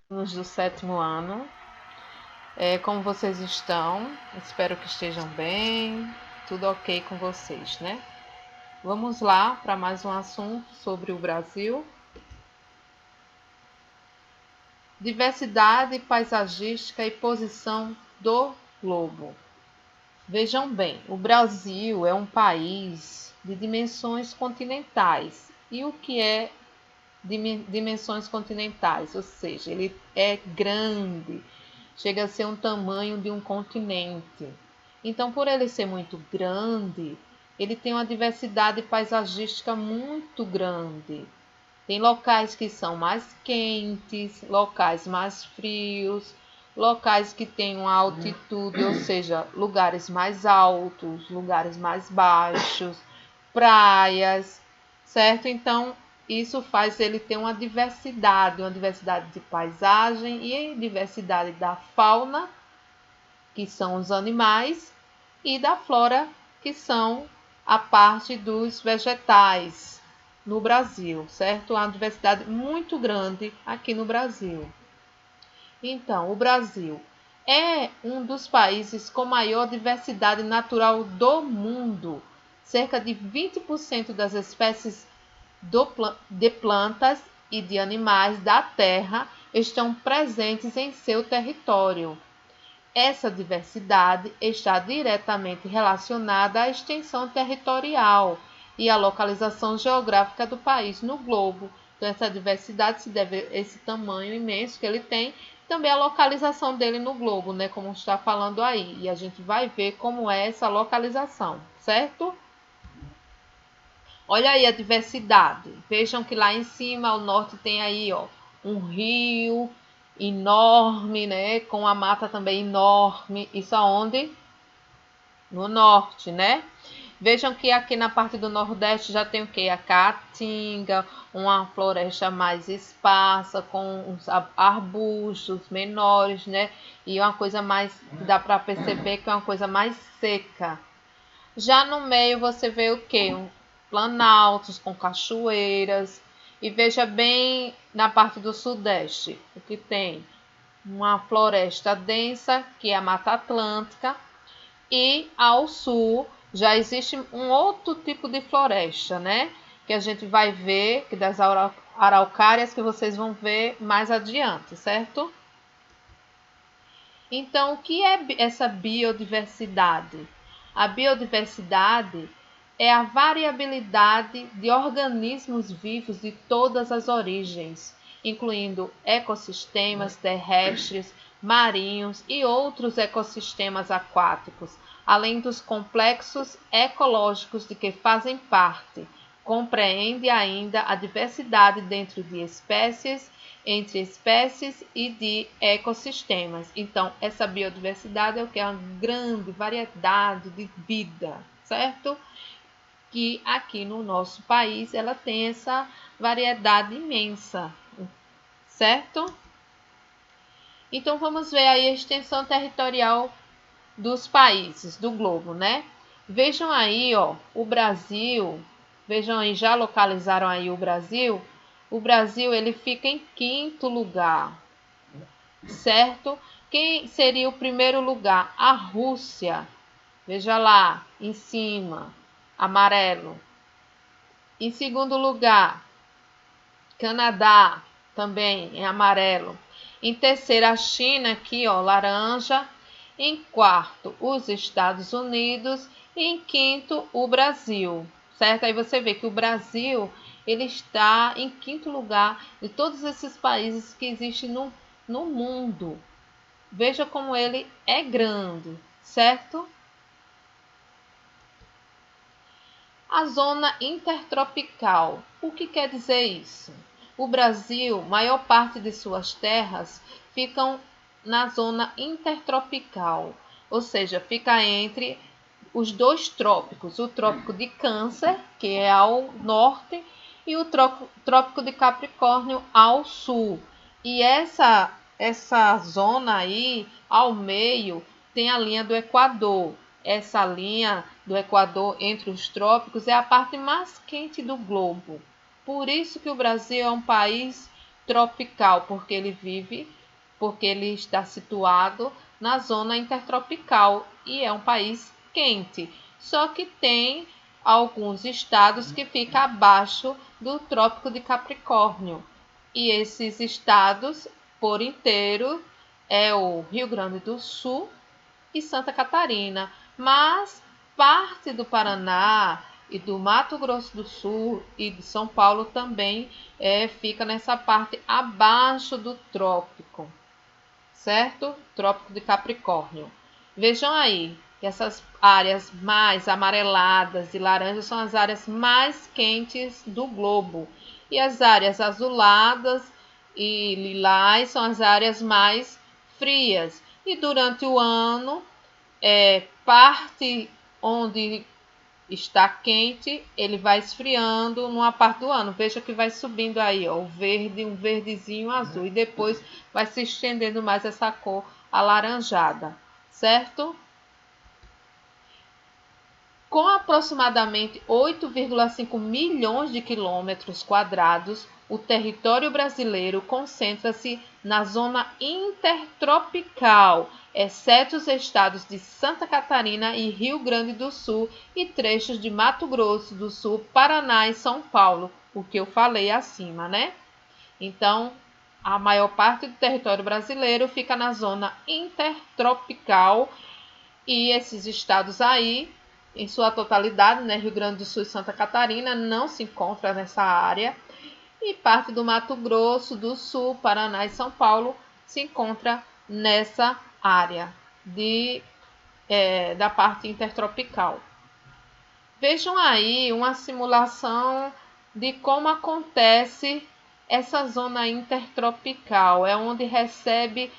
alunos do sétimo ano. Como vocês estão? Espero que estejam bem, tudo ok com vocês, né? Vamos lá para mais um assunto sobre o Brasil. Diversidade paisagística e posição do globo. Vejam bem, o Brasil é um país de dimensões continentais. E o que é dimensões continentais? Ou seja, ele é grande, chega a ser um tamanho de um continente. Então, por ele ser muito grande, ele tem uma diversidade paisagística muito grande. Tem locais que são mais quentes, locais mais frios, locais que têm uma altitude, ou seja, lugares mais altos, lugares mais baixos, praias, certo? Então, isso faz ele ter uma diversidade de paisagem e diversidade da fauna, que são os animais, e da flora, que são a parte dos vegetais no Brasil, certo? Há uma diversidade muito grande aqui no Brasil. Então, o Brasil é um dos países com maior diversidade natural do mundo. Cerca de 20% das espécies de plantas e de animais da Terra estão presentes em seu território. Essa diversidade está diretamente relacionada à extensão territorial e à localização geográfica do país no globo. Então, essa diversidade se deve a esse tamanho imenso que ele tem, também a localização dele no globo, né, como está falando aí. E a gente vai ver como é essa localização, certo? Olha aí a diversidade. Vejam que lá em cima, ao norte, tem aí, ó, um rio enorme, né? Com a mata também enorme. Isso aonde? No norte, né? Vejam que aqui na parte do Nordeste já tem o que? A Caatinga, uma floresta mais esparsa, com uns arbustos menores, né? E uma coisa mais, dá para perceber que é uma coisa mais seca. Já no meio você vê o que? Planaltos com cachoeiras. E veja bem na parte do Sudeste, o que tem? Uma floresta densa, que é a Mata Atlântica, e ao sul já existe um outro tipo de floresta, né? Que a gente vai ver, que das araucárias, que vocês vão ver mais adiante, certo? Então, o que é essa biodiversidade? A biodiversidade é a variabilidade de organismos vivos de todas as origens, incluindo ecossistemas terrestres, marinhos e outros ecossistemas aquáticos, além dos complexos ecológicos de que fazem parte. Compreende ainda a diversidade dentro de espécies, entre espécies e de ecossistemas. Então, essa biodiversidade é o que é uma grande variedade de vida, certo? Que aqui no nosso país ela tem essa variedade imensa, certo? Então, vamos ver aí a extensão territorial dos países do globo, né? Vejam aí, ó, o Brasil. Vejam aí, já localizaram aí o Brasil? O Brasil, ele fica em quinto lugar, certo? Quem seria o primeiro lugar? A Rússia. Veja lá, em cima, amarelo. Em segundo lugar, Canadá, também em amarelo. Em terceiro, a China, aqui, ó, laranja. Em quarto, os Estados Unidos. E em quinto, o Brasil, certo? Aí você vê que o Brasil, ele está em quinto lugar de todos esses países que existem no mundo. Veja como ele é grande, certo? A zona intertropical. O que quer dizer isso? O Brasil, maior parte de suas terras ficam na zona intertropical, ou seja, fica entre os dois trópicos, o trópico de Câncer, que é ao norte, e o trópico de Capricórnio ao sul. E essa zona aí, ao meio, tem a linha do Equador. Essa linha do Equador entre os trópicos é a parte mais quente do globo. Por isso que o Brasil é um país tropical, porque ele está situado na zona intertropical e é um país quente. Só que tem alguns estados que ficam abaixo do Trópico de Capricórnio. E esses estados, por inteiro, é o Rio Grande do Sul e Santa Catarina. Mas parte do Paraná e do Mato Grosso do Sul e de São Paulo também fica nessa parte abaixo do trópico, certo? Trópico de Capricórnio. Vejam aí que essas áreas mais amareladas e laranjas são as áreas mais quentes do globo. E as áreas azuladas e lilás são as áreas mais frias. E durante o ano, parte onde está quente, ele vai esfriando numa parte do ano. Veja que vai subindo aí, ó, o verde, um verdezinho azul. E depois vai se estendendo mais essa cor alaranjada, certo? Com aproximadamente 8,5 milhões de quilômetros quadrados, o território brasileiro concentra-se na zona intertropical, exceto os estados de Santa Catarina e Rio Grande do Sul e trechos de Mato Grosso do Sul, Paraná e São Paulo, o que eu falei acima, né? Então, a maior parte do território brasileiro fica na zona intertropical e esses estados aí, em sua totalidade, né, Rio Grande do Sul e Santa Catarina, não se encontra nessa área. E parte do Mato Grosso do Sul, Paraná e São Paulo se encontra nessa área da parte intertropical. Vejam aí uma simulação de como acontece essa zona intertropical. É onde recebe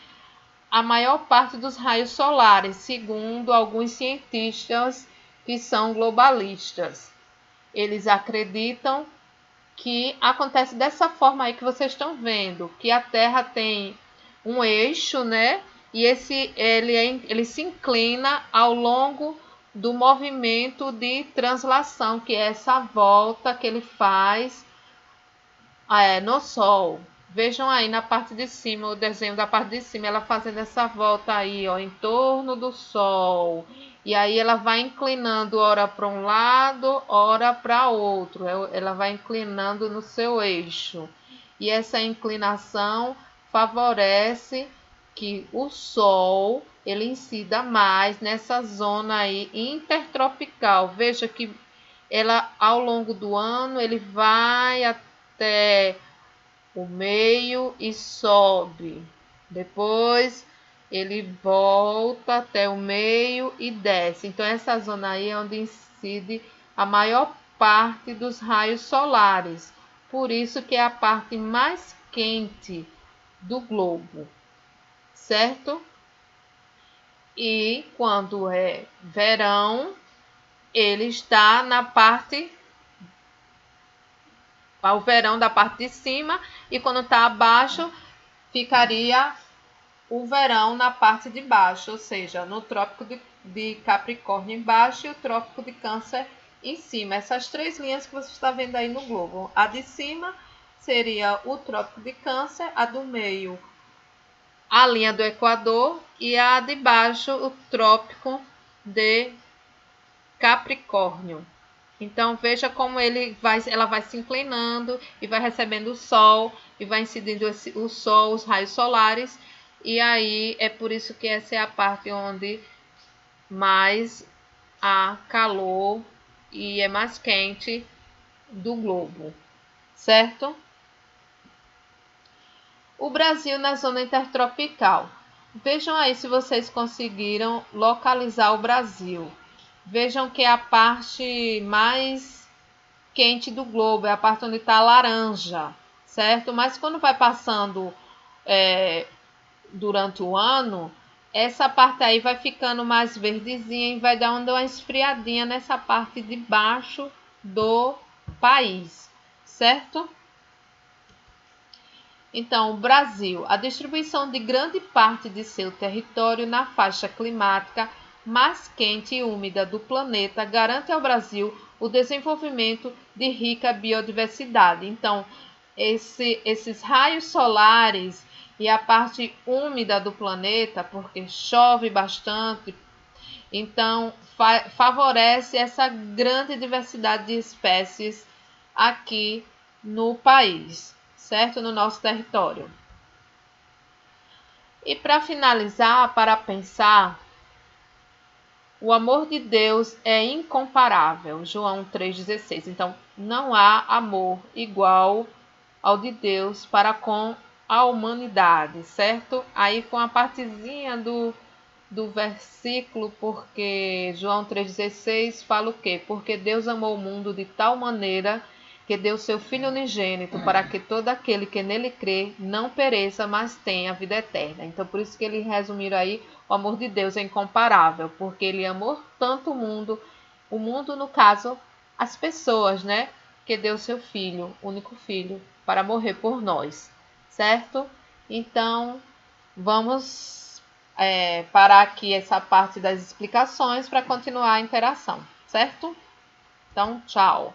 a maior parte dos raios solares, segundo alguns cientistas que são globalistas. Eles acreditam que acontece dessa forma aí que vocês estão vendo, que a Terra tem um eixo, né? E ele se inclina ao longo do movimento de translação, que é essa volta que ele faz no Sol. Vejam aí na parte de cima, o desenho da parte de cima, ela fazendo essa volta aí, ó, em torno do Sol. E aí ela vai inclinando ora para um lado, ora para outro. Ela vai inclinando no seu eixo. E essa inclinação favorece que o Sol ele incida mais nessa zona aí intertropical. Veja que ela ao longo do ano ele vai até o meio e sobe. Depois ele volta até o meio e desce. Então essa zona aí é onde incide a maior parte dos raios solares. Por isso que é a parte mais quente do globo, certo? E quando é verão, ele está na parte ao verão da parte de cima, e quando está abaixo, ficaria o verão na parte de baixo, ou seja, no Trópico de Capricórnio embaixo e o Trópico de Câncer em cima. Essas três linhas que você está vendo aí no globo. A de cima seria o Trópico de Câncer, a do meio a linha do Equador e a de baixo o Trópico de Capricórnio. Então veja como ela vai se inclinando e vai recebendo o Sol e vai incidindo o Sol, os raios solares, e aí é por isso que essa é a parte onde mais há calor e é mais quente do globo, certo? O Brasil na zona intertropical. Vejam aí se vocês conseguiram localizar o Brasil. Vejam que é a parte mais quente do globo, é a parte onde está laranja, certo? Mas quando vai passando durante o ano, essa parte aí vai ficando mais verdezinha e vai dando uma esfriadinha nessa parte de baixo do país, certo? Então, o Brasil, a distribuição de grande parte de seu território na faixa climática mais quente e úmida do planeta garante ao Brasil o desenvolvimento de rica biodiversidade. Então, esses raios solares e a parte úmida do planeta, porque chove bastante, então favorece essa grande diversidade de espécies aqui no país, certo? No nosso território. E para finalizar, para pensar, o amor de Deus é incomparável, João 3,16. Então, não há amor igual ao de Deus para com a humanidade, certo? Aí com a partezinha do versículo, porque João 3,16 fala o quê? Porque Deus amou o mundo de tal maneira que deu seu Filho unigênito para que todo aquele que nele crê não pereça, mas tenha a vida eterna. Então, por isso que ele resumiram aí, o amor de Deus é incomparável, porque ele amou tanto o mundo no caso, as pessoas, né? Que deu seu Filho, único Filho, para morrer por nós, certo? Então, vamos parar aqui essa parte das explicações para continuar a interação, certo? Então, tchau!